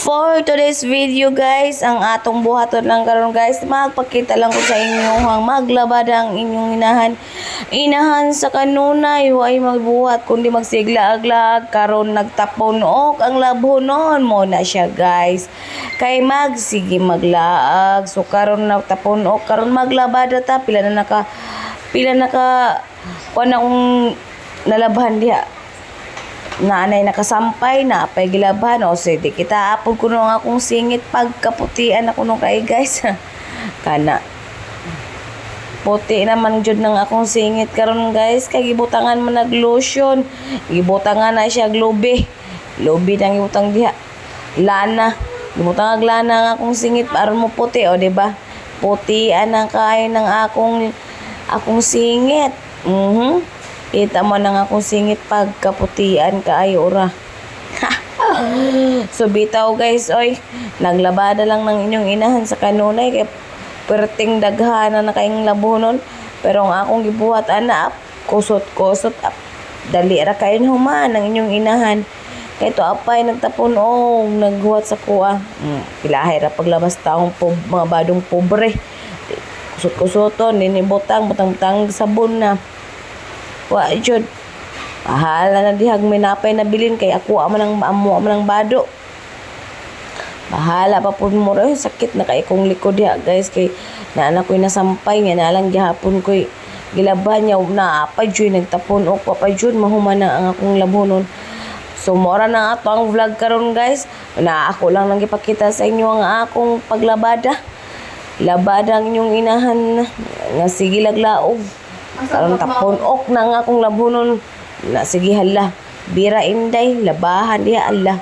For today's video guys, ang atong buhaton lang karon guys, magpakita lang ko sa inyo hang maglabad ang inyong inahan sa kanunay, huwag magbuhat kundi magsiglaag-laag karon nagtapon og ang labhonon mo na siya guys. Kay magsige maglaag, so karon nagtapon og karon maglabada ta pila na kuan akong nalabhan diha. Nanay nakasampay na apay gilabhan o sige kita apod ko nung akong singit pagkaputian ako nung kay guys kana puti naman jud ng akong singit karon guys kay gibutangan man nag lotion gibutangan na siya globe nang gibutang diha lana gibutang ag lana ang akong singit aron mo puti o di ba puti anang kay ng akong singit kita mo nang akong singit pagkaputian kaayo ora. So bitaw guys, oy, naglabada lang ng inyong inahan sa kanunay kay perting daghanan na kayong labunon. Pero ang akong gibuhat ana kusot dali ra kayo human ng inyong inahan. Kay to apay nagtapon og naghuwat sa kuha. Pilahay ra paglabas taong mga badong pobre. Kusot-kusoton butang sabon na. Wa jud bahala na dihag may napay nabilin kay ako man ang bado bahala pa pud mo ray sakit na kay kong likod diha guys kay naana ko'y nasampay nga nalang gihapon ko'y gilaban niya na apay jud nagtapon og papay jud mahuman na ang akong labhonon. So mora na ato ang vlog karon guys na ako lang nang gipakita sa inyo ang akong paglabada ang inyong inahan nga sige laglaog karon tapon ok na nga akong labhonon na sige hala bira inday labahan diha Allah